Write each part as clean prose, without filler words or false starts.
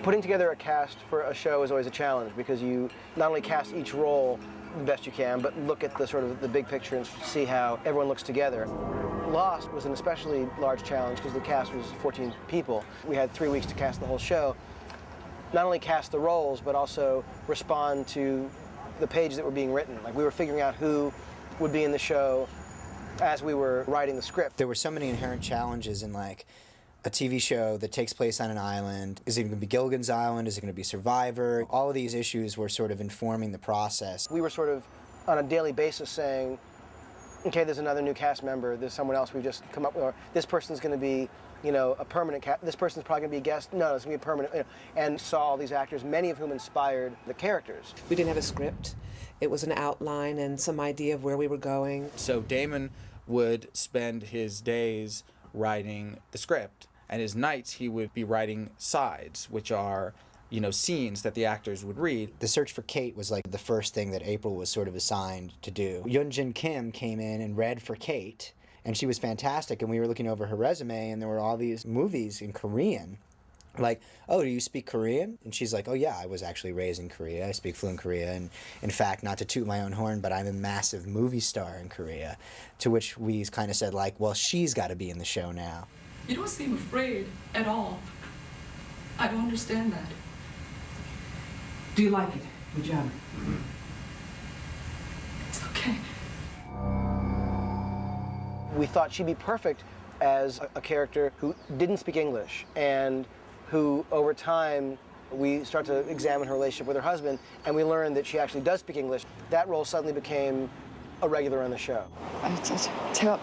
Putting together a cast for a show is always a challenge because you not only cast each role the best you can, but look at the sort of the big picture and see how everyone looks together. Lost was an especially large challenge because the cast was 14 people. We had 3 weeks to cast the whole show. Not only cast the roles, but also respond to the pages that were being written. Like, we were figuring out who would be in the show as we were writing the script. There were so many inherent challenges in, like, a TV show that takes place on an island. Is it going to be Gilligan's Island? Is it going to be Survivor? All of these issues were sort of informing the process. We were sort of on a daily basis saying, okay, there's another new cast member, there's someone else we've just come up with, or this person's going to be, you know, a permanent cast, this person's probably going to be a guest, no, it's going to be a permanent, you know, and saw all these actors, many of whom inspired the characters. We didn't have a script. It was an outline and some idea of where we were going. So Damon would spend his days writing the script, and his nights he would be writing sides, which are, you know, scenes that the actors would read. The search for Kate was like the first thing that April was sort of assigned to do. Yoonjin Kim came in and read for Kate, and she was fantastic, and we were looking over her resume, and there were all these movies in Korean. Like, oh, do you speak Korean? And she's like, oh yeah, I was actually raised in Korea. I speak fluent Korean. And in fact, not to toot my own horn, but I'm a massive movie star in Korea. To which we kind of said, like, well, she's got to be in the show now. You don't seem afraid at all. I don't understand that. Do you like it? Good job. It's okay. We thought she'd be perfect as a character who didn't speak English and who, over time, we start to examine her relationship with her husband, and we learned that she actually does speak English. That role suddenly became a regular on the show. 제가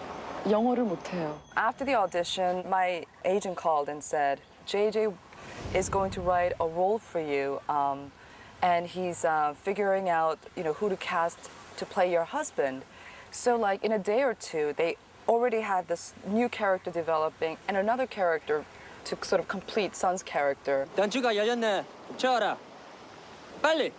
영어를 못해요. After the audition, my agent called and said, JJ is going to write a role for you, and he's figuring out, you know, who to cast to play your husband. So, like, in a day or two, they already had this new character developing and another character to sort of complete Sun's character. 단추가 열렸네. 채워라. 빨리.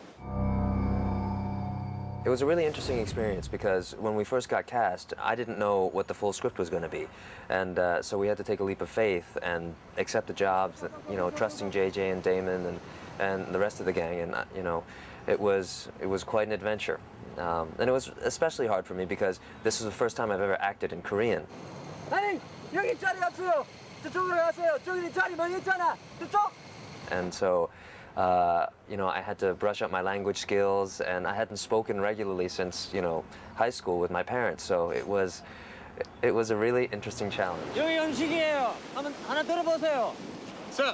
It was a really interesting experience because when we first got cast, I didn't know what the full script was going to be. And so we had to take a leap of faith and accept the jobs, you know, trusting JJ and Damon and the rest of the gang. And, you know, it was quite an adventure. And it was especially hard for me because this was the first time I've ever acted in Korean. 아니, 여기 자리 없어요. 저쪽으로 가세요. 저기 자리 많이 있잖아. 저쪽. And so, you know, I had to brush up my language skills, and I hadn't spoken regularly since, you know, high school with my parents. So it was a really interesting challenge. 여기 음식이에요. 한번 하나 들어보세요. 자.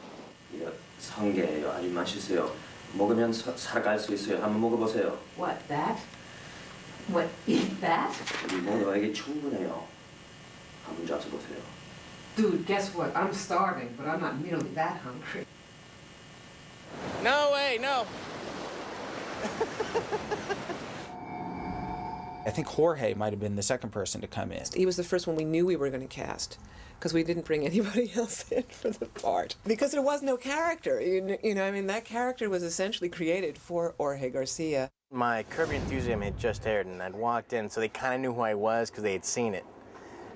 이거 성게예요. 아주 맛있어요. 먹으면 살아갈 수 있어요. 한번 먹어보세요. What, that? What is that? 우리 모두에게 충분해요. 한번 잡숴보세요. Dude, guess what? I'm starving, but I'm not nearly that hungry. No way, no. I think Jorge might have been the second person to come in. He was the first one we knew we were going to cast, because we didn't bring anybody else in for the part. Because there was no character. You know, I mean, that character was essentially created for Jorge Garcia. My Curb Your Enthusiasm had just aired, and I'd walked in, so they kind of knew who I was because they had seen it.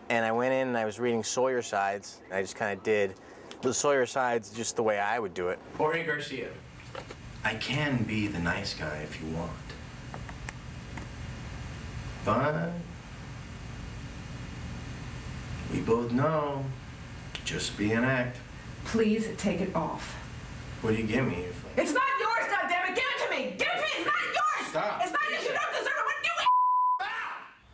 And I went in and I was reading Sawyer Sides, and I just kind of did the Sawyer Sides just the way I would do it. Jorge Garcia, I can be the nice guy if you want. But we both know, just be an act. Please take it off. What do you give me? It's not yours, goddammit! Give it to me! Give it to me! It's not yours! Stop. It's not yours! You don't deserve it! What do you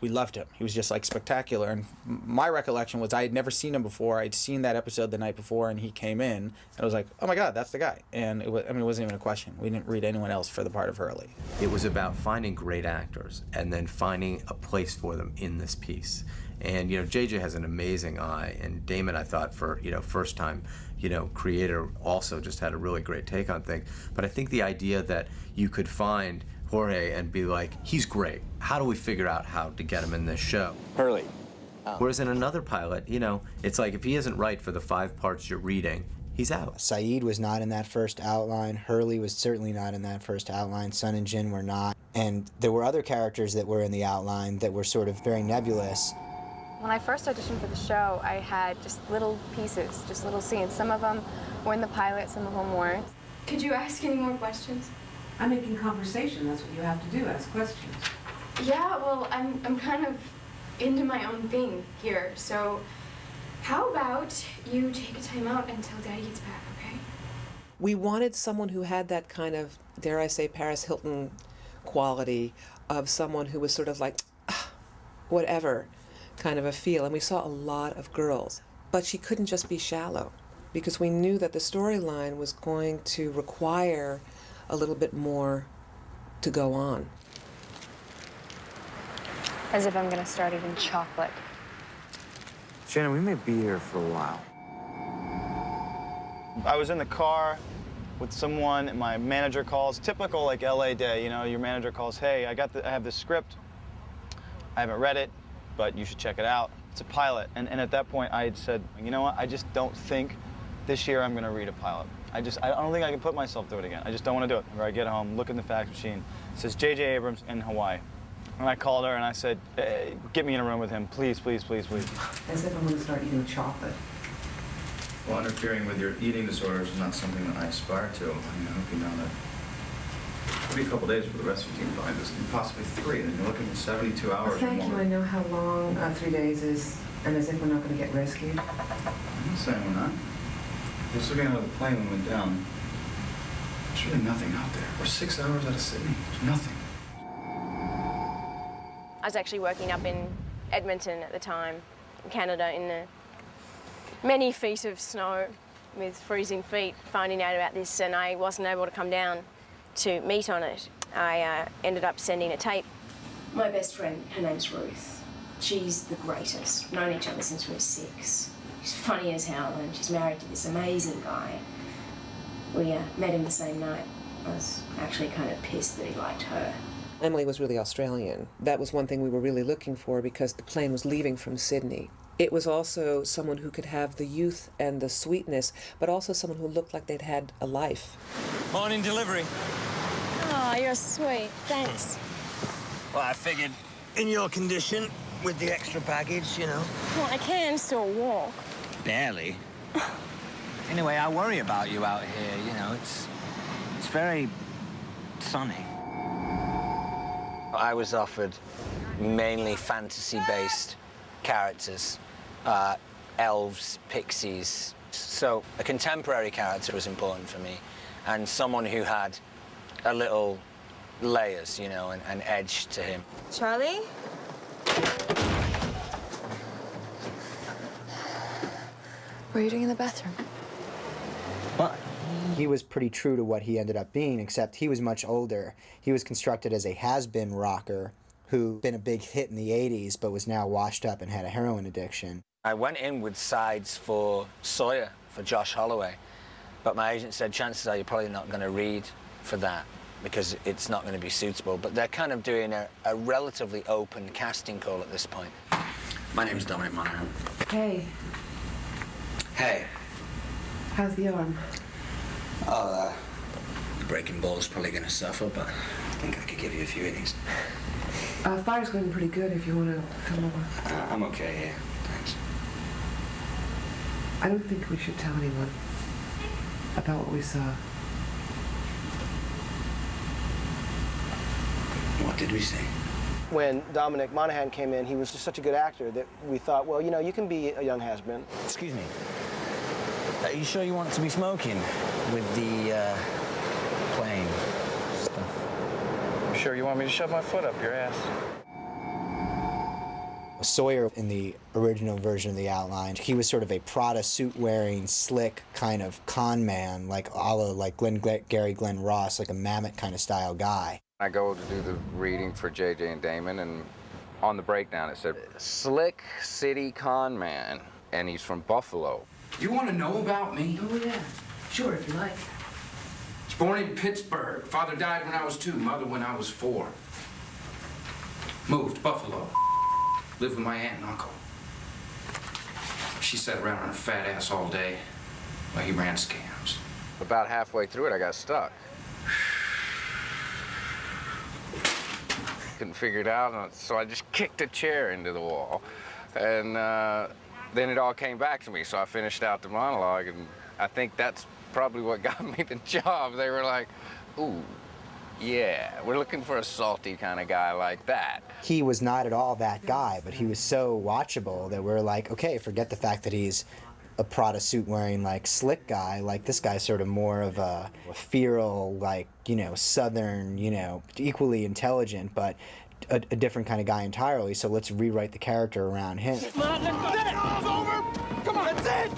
We loved him. He was just like spectacular. And my recollection was I had never seen him before. I'd seen that episode the night before, and he came in, and I was like, oh my God, that's the guy. And it was, I mean, it wasn't even a question. We didn't read anyone else for the part of Hurley. It was about finding great actors and then finding a place for them in this piece. And, you know, JJ has an amazing eye, and Damon, I thought, for, you know, first time, you know, creator, also just had a really great take on things. But I think the idea that you could find Jorge and be like, he's great. How do we figure out how to get him in this show? Hurley. Whereas in another pilot, you know, it's like if he isn't right for the 5 parts you're reading, he's out. Saeed was not in that first outline. Hurley was certainly not in that first outline. Sun and Jin were not. And there were other characters that were in the outline that were sort of very nebulous. When I first auditioned for the show, I had just little pieces, just little scenes. Some of them were in the pilot, some of them weren't. Could you ask any more questions? I'm making conversation. That's what you have to do, ask questions. Yeah, well, I'm kind of into my own thing here, so how about you take a time out until Daddy gets back, okay? We wanted someone who had that kind of, dare I say, Paris Hilton quality of someone who was sort of like, whatever kind of a feel. And we saw a lot of girls. But she couldn't just be shallow, because we knew that the storyline was going to require a little bit more to go on. As if I'm gonna start eating chocolate. Shannon, we may be here for a while. I was in the car with someone, and my manager calls, typical like LA day, you know, your manager calls, hey, I have this script. I haven't read it, but you should check it out. It's a pilot. And at that point, I had said, you know what, I just don't think this year I'm gonna read a pilot. I don't think I can put myself through it again. I just don't want to do it. Where I get home, look in the fax machine, it says J.J. Abrams in Hawaii. And I called her and I said, hey, get me in a room with him, please, please, please, please. As if I'm going to start eating chocolate. Well, interfering with your eating disorders is not something that I aspire to. I mean, I hope you know that. It'll be a couple days for the rest of your team to find this, and possibly 3, and you're looking at 72 hours or Thank more. you. I know how long 3 days is, and as if we're not going to get rescued. I'm not saying we're not. Just looking out of the plane when we went down, there's really nothing out there. We're 6 hours out of Sydney. There's nothing. I was actually working up in Edmonton at the time, in Canada, in the many feet of snow with freezing feet, finding out about this, and I wasn't able to come down to meet on it. I ended up sending a tape. My best friend, her name's Ruth. She's the greatest. Known each other since we were 6. She's funny as hell, and she's married to this amazing guy. We met him the same night. I was actually kind of pissed that he liked her. Emily was really Australian. That was one thing we were really looking for, because the plane was leaving from Sydney. It was also someone who could have the youth and the sweetness, but also someone who looked like they'd had a life. Morning delivery. Oh, you're sweet. Thanks. Well, I figured in your condition, with the extra baggage, you know. Well, I can still walk. Barely. Anyway, I worry about you out here, you know. It's very sunny. I was offered mainly fantasy-based characters, elves, pixies. So a contemporary character was important for me, and someone who had a little layers, you know, an edge to him. Charlie? What are you doing in the bathroom? What? He was pretty true to what he ended up being, except he was much older. He was constructed as a has-been rocker who been a big hit in the 80s, but was now washed up and had a heroin addiction. I went in with sides for Sawyer, for Josh Holloway, but my agent said, chances are you're probably not going to read for that because it's not going to be suitable. But they're kind of doing a relatively open casting call at this point. My name's Dominic Monaghan. Hey, Hey. how's the arm? Oh, the breaking ball's probably going to suffer, but I think I could give you a few innings. Fire's going pretty good if you want to come over. I'm okay here, thanks. I don't think we should tell anyone about what we saw. What did we see? When Dominic Monaghan came in, he was just such a good actor that we thought, well, you know, you can be a young has-been. Excuse me. Are you sure you want to be smoking with the plane stuff? Sure, you want me to shove my foot up your ass? Sawyer, in the original version of the outline, he was sort of a Prada suit-wearing, slick kind of con man, like a la like Gary Glenn Ross, like a Mamet kind of style guy. I go to do the reading for JJ and Damon, and on the breakdown it said, slick city con man, and he's from Buffalo. You want to know about me? Oh, yeah. Sure, if you like. I was born in Pittsburgh. Father died when I was 2, mother when I was 4. Moved to Buffalo. Lived with my aunt and uncle. She sat around on her fat ass all day while he ran scams. About halfway through it, I got stuck. Couldn't figure it out, so I just kicked a chair into the wall. And then it all came back to me, so I finished out the monologue, and I think that's probably what got me the job. They were like, ooh, yeah, we're looking for a salty kind of guy like that. He was not at all that guy, but he was so watchable that we're like, okay, forget the fact that he's a Prada suit wearing like slick guy. Like this guy's sort of more of a feral, like, you know, southern, you know, equally intelligent, but a different kind of guy entirely. So let's rewrite the character around him. Come on, let's go. It's over. Come on, that's it.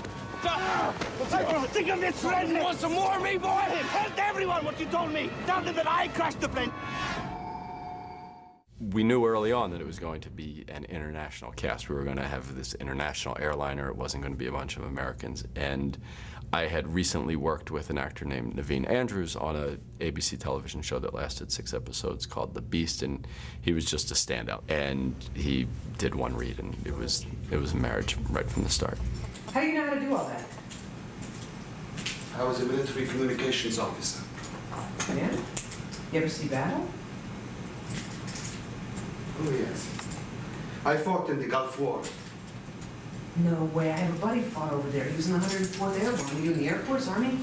Think of this, friend. You want some more of me, boy? Tell everyone what you told me. Tell them that I crashed the plane. We knew early on that it was going to be an international cast. We were going to have this international airliner. It wasn't going to be a bunch of Americans. And I had recently worked with an actor named Naveen Andrews on a ABC television show that lasted 6 episodes called The Beast, and he was just a standout. And he did one read, and it was a marriage right from the start. How do you know how to do all that? I was a military communications officer. Yeah? You ever see battle? Oh, yes. I fought in the Gulf War. No way. I have a buddy fought over there. He was in the 104th Airborne. Were you in the Air Force, Army?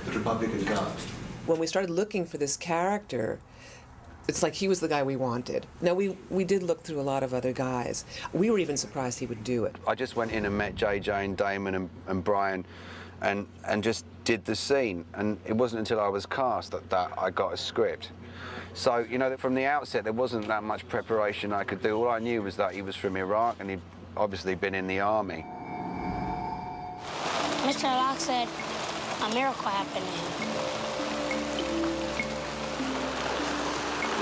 The Republican Guard. When we started looking for this character, it's like he was the guy we wanted. Now, we did look through a lot of other guys. We were even surprised he would do it. I just went in and met JJ and Damon and Brian and just did the scene. And it wasn't until I was cast that I got a script. So, you know, from the outset, there wasn't that much preparation I could do. All I knew was that he was from Iraq and he'd obviously been in the army. Mr. Locke said a miracle happened to him.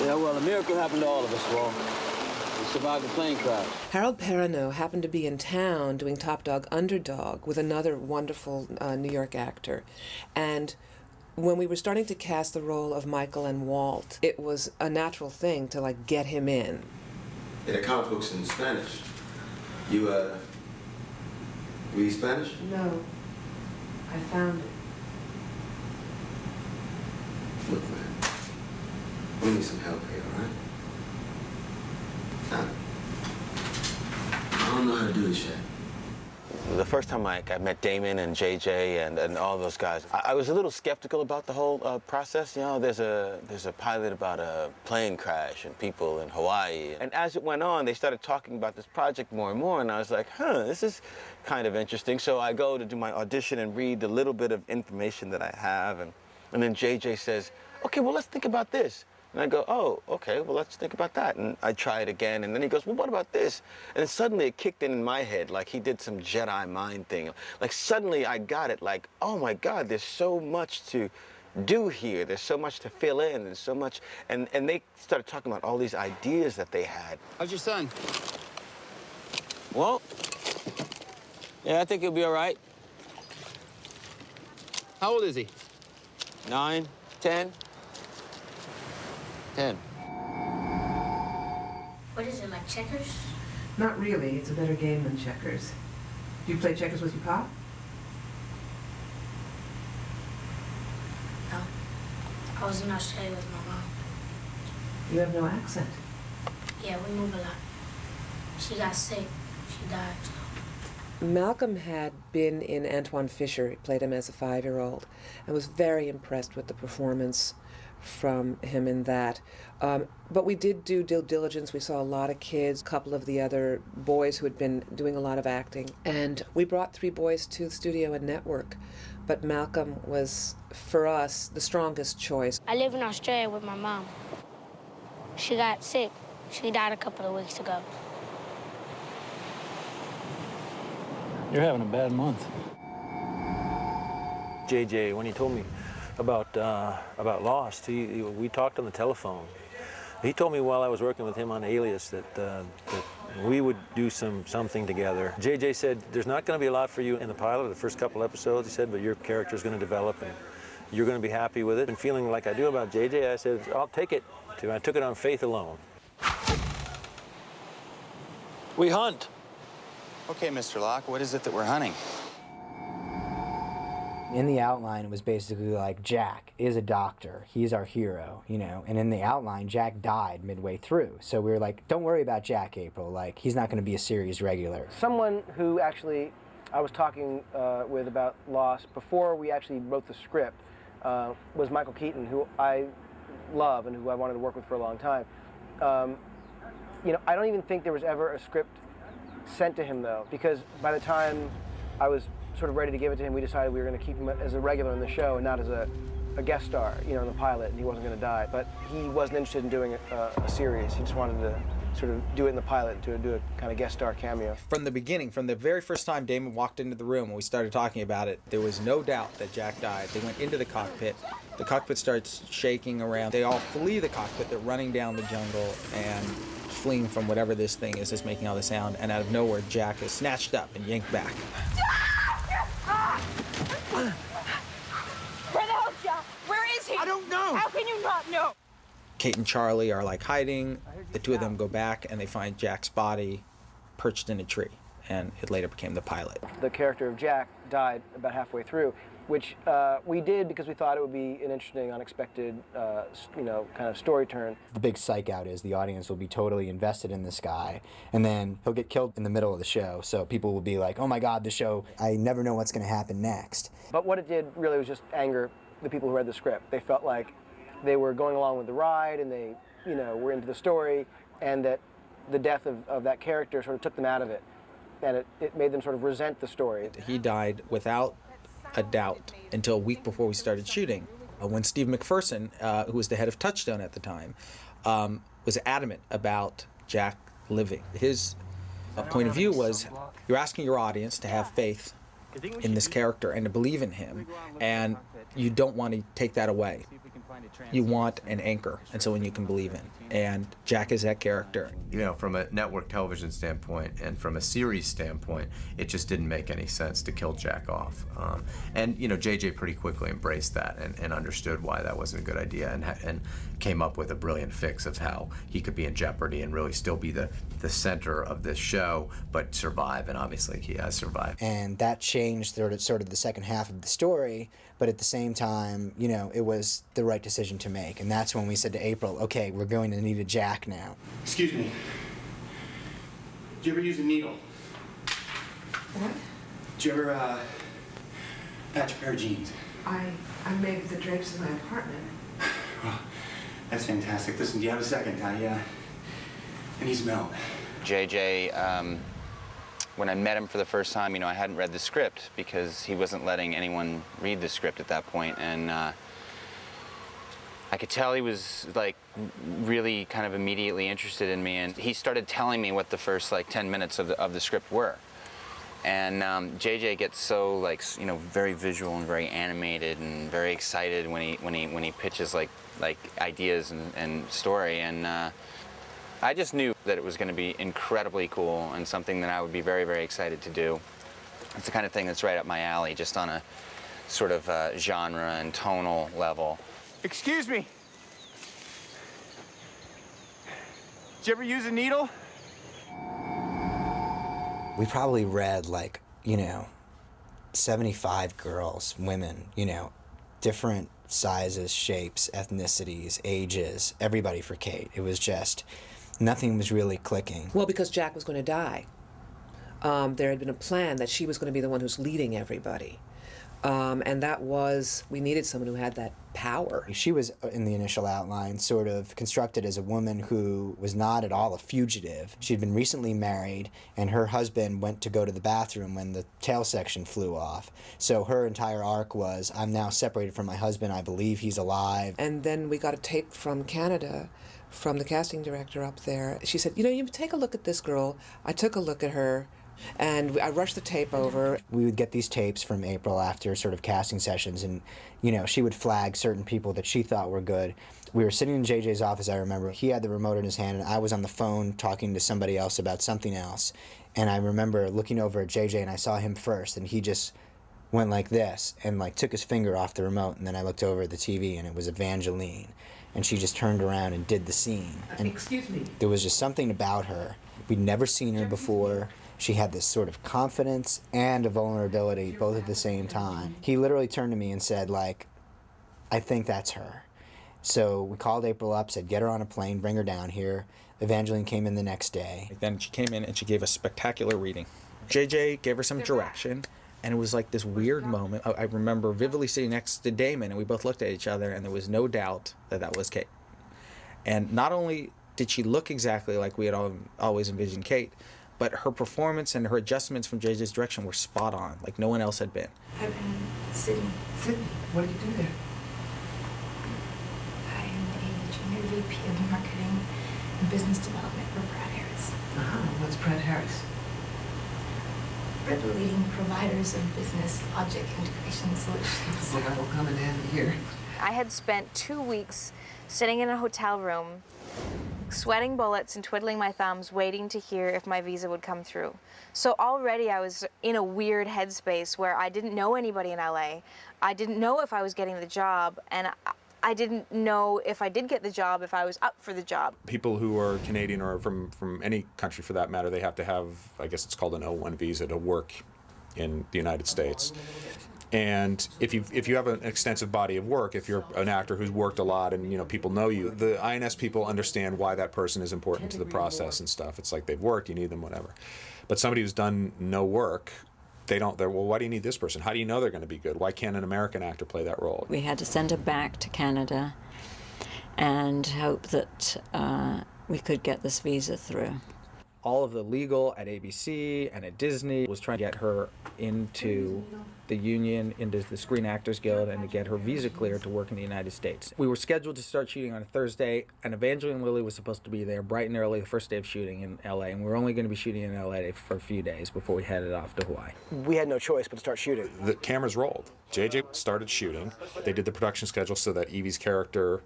Yeah, well, a miracle happened to all of us, Walt. We survived the plane crash. Harold Perrineau happened to be in town doing Top Dog Underdog with another wonderful New York actor. And when we were starting to cast the role of Michael and Walt, it was a natural thing to, like, get him in. Yeah, the comic book's in Spanish. You, read Spanish? No. I found it. Look, man. We need some help here, all right? I don't know how to do this yet. The first time I met Damon and JJ and all those guys, I was a little skeptical about the whole process. You know, there's a pilot about a plane crash and people in Hawaii. And as it went on, they started talking about this project more and more, and I was like, this is kind of interesting. So I go to do my audition and read the little bit of information that I have, and then JJ says, okay, well, let's think about this. And I go, oh, okay, well, let's think about that. And I try it again, and then he goes, well, what about this? And then suddenly it kicked in my head, like he did some Jedi mind thing. Like suddenly I got it, like, oh my God, there's so much to do here. There's so much to fill in, there's so much. And they started talking about all these ideas that they had. How's your son? Well, yeah, I think he'll be all right. How old is he? 9, 10? 10. What is it, like checkers? Not really. It's a better game than checkers. Do you play checkers with your pop? No. I was in Australia with my mom. You have no accent. Yeah, we move a lot. She got sick. She died, so. Malcolm had been in Antoine Fisher. He played him as a 5-year-old and was very impressed with the performance from him in that. But we did do due diligence. We saw a lot of kids, a couple of the other boys who had been doing a lot of acting. And we brought 3 boys to the studio and network. But Malcolm was, for us, the strongest choice. I live in Australia with my mom. She got sick. She died a couple of weeks ago. You're having a bad month. JJ, when he told me about Lost, we talked on the telephone. He told me while I was working with him on Alias that we would do something together. JJ said, there's not going to be a lot for you in the pilot, the first couple episodes, he said, but your character's going to develop and you're going to be happy with it. And feeling like I do about JJ, I said, I'll take it. I took it on faith alone. We hunt. Okay, Mr. Locke, what is it that we're hunting? In the outline, it was basically like, Jack is a doctor. He's our hero, you know. And in the outline, Jack died midway through. So we were like, don't worry about Jack, April. Like, he's not going to be a series regular. Someone who actually I was talking with about Lost before we actually wrote the script was Michael Keaton, who I love and who I wanted to work with for a long time. You know, I don't even think there was ever a script sent to him, though, because by the time I was sort of ready to give it to him, we decided we were going to keep him as a regular in the show and not as a guest star, you know, in the pilot, and he wasn't going to die. But he wasn't interested in doing a series. He just wanted to sort of do it in the pilot, to do a kind of guest star cameo. From the beginning, from the very first time Damon walked into the room and we started talking about it, there was no doubt that Jack died. They went into the cockpit starts shaking around. They all flee the cockpit. They're running down the jungle and fleeing from whatever this thing is that's making all the sound, and out of nowhere, Jack is snatched up and yanked back. Where the hell's Jack? Where is he? I don't know. How can you not know? Kate and Charlie are like hiding. The two of them go back and they find Jack's body perched in a tree, and it later became the pilot. The character of Jack died about halfway through, which we did because we thought it would be an interesting, unexpected, you know, kind of story turn. The big psych out is the audience will be totally invested in this guy, and then he'll get killed in the middle of the show, so people will be like, oh my God, the show, I never know what's going to happen next. But what it did really was just anger the people who read the script. They felt like they were going along with the ride, and they, you know, were into the story, and that the death of that character sort of took them out of it, and it made them sort of resent the story. He died without a doubt until a week before we started shooting, when Steve McPherson, who was the head of Touchstone at the time, was adamant about Jack living. His point of view was, you're asking your audience to have faith in this character and to believe in him, and you don't want to take that away. You want an anchor, and someone you can believe in. And Jack is that character. You know, from a network television standpoint and from a series standpoint, it just didn't make any sense to kill Jack off. And, you know, JJ pretty quickly embraced that and understood why that wasn't a good idea, and came up with a brilliant fix of how he could be in jeopardy and really still be the center of this show, but survive, and obviously he has survived. And that changed sort of the second half of the story, but at the same time, you know, it was the right decision to make. And that's when we said to April, okay, we're going to need a Jack now. Excuse me. Did you ever use a needle? What? Did you ever, patch a pair of jeans? I made the drapes in my apartment. Well, that's fantastic. Listen, do you have a second? I need some help. JJ, when I met him for the first time, you know, I hadn't read the script because he wasn't letting anyone read the script at that point, and I could tell he was like really kind of immediately interested in me, and he started telling me what the first like 10 minutes of the script were. And JJ gets so like, you know, very visual and very animated and very excited when he pitches like ideas and story, and I just knew that it was going to be incredibly cool and something that I would be very, very excited to do. It's the kind of thing that's right up my alley, just on a sort of genre and tonal level. Excuse me. Did you ever use a needle? We probably read, like, you know, 75 girls, women, you know, different sizes, shapes, ethnicities, ages, everybody for Kate. It was just, nothing was really clicking. Well, because Jack was going to die. There had been a plan that she was going to be the one who's leading everybody. And that was, we needed someone who had that power. She was, in the initial outline, sort of constructed as a woman who was not at all a fugitive. She'd been recently married, and her husband went to go to the bathroom when the tail section flew off. So her entire arc was, I'm now separated from my husband, I believe he's alive. And then we got a tape from Canada, from the casting director up there. She said, you know, you take a look at this girl. I took a look at her, and I rushed the tape over. We would get these tapes from April after sort of casting sessions, and, you know, she would flag certain people that she thought were good. We were sitting in JJ's office, I remember. He had the remote in his hand, and I was on the phone talking to somebody else about something else. And I remember looking over at JJ, and I saw him first, and he just went like this, and like took his finger off the remote, and then I looked over at the TV, and it was Evangeline. And she just turned around and did the scene. And excuse me. There was just something about her. We'd never seen her before. She had this sort of confidence and a vulnerability both at the same time. He literally turned to me and said, like, I think that's her. So we called April up, said, get her on a plane, bring her down here. Evangeline came in the next day. Then she came in and she gave a spectacular reading. JJ gave her some direction, and it was like this weird moment. I remember vividly sitting next to Damon, and we both looked at each other, and there was no doubt that that was Kate. And not only did she look exactly like we had always envisioned Kate, but her performance and her adjustments from JJ's direction were spot on, like no one else had been. I've been sitting. Sydney, what do you do there? I am a junior VP of Marketing and Business Development for Brad Harris. What's Brad Harris? We're the leading providers of business logic integration solutions. That will come in handy here. I had spent 2 weeks sitting in a hotel room, sweating bullets and twiddling my thumbs, waiting to hear if my visa would come through. So already I was in a weird headspace where I didn't know anybody in LA. I didn't know if I was getting the job, and I didn't know if I did get the job, if I was up for the job. People who are Canadian or from any country for that matter, they have to have, I guess it's called an O1 visa to work in the United States. And if you have an extensive body of work, if you're an actor who's worked a lot and people know you, the INS people understand why that person is important to the process and stuff. It's like they've worked, you need them, whatever. But somebody who's done no work, they're well, why do you need this person? How do you know they're going to be good? Why can't an American actor play that role? We had to send her back to Canada and hope that we could get this visa through. All of the legal at ABC and at Disney was trying to get her into the union, into the Screen Actors Guild, and to get her visa cleared to work in the United States. We were scheduled to start shooting on a Thursday, and Evangeline Lilly was supposed to be there bright and early the first day of shooting in LA, and we were only going to be shooting in LA for a few days before we headed off to Hawaii. We had no choice but to start shooting. The cameras rolled. JJ started shooting. They did the production schedule so that Evie's character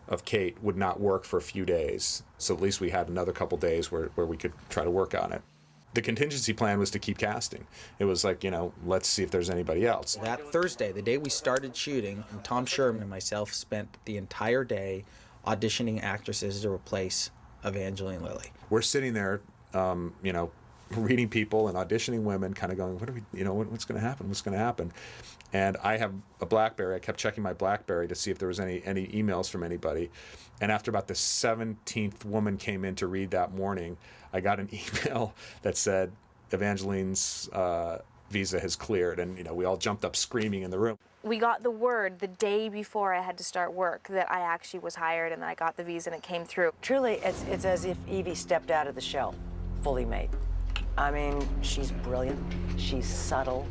of Kate would not work for a few days. So at least we had another couple days where we could try to work on it. The contingency plan was to keep casting. It was like, let's see if there's anybody else. That Thursday, the day we started shooting, Tom Sherman and myself spent the entire day auditioning actresses to replace Evangeline Lilly. We're sitting there, reading people and auditioning women, kind of going, what are we, what's going to happen? What's going to happen? And I have a BlackBerry. I kept checking my BlackBerry to see if there was any emails from anybody. And after about the 17th woman came in to read that morning, I got an email that said Evangeline's visa has cleared. And, we all jumped up screaming in the room. We got the word the day before I had to start work that I actually was hired and that I got the visa and it came through. Truly, it's as if Evie stepped out of the shell, fully made. I mean, she's brilliant, she's subtle,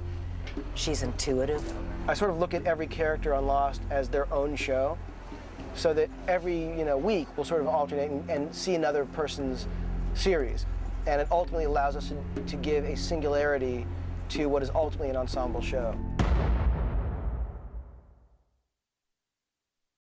she's intuitive. I sort of look at every character on Lost as their own show, so that every week we'll sort of alternate and see another person's series. And it ultimately allows us to give a singularity to what is ultimately an ensemble show.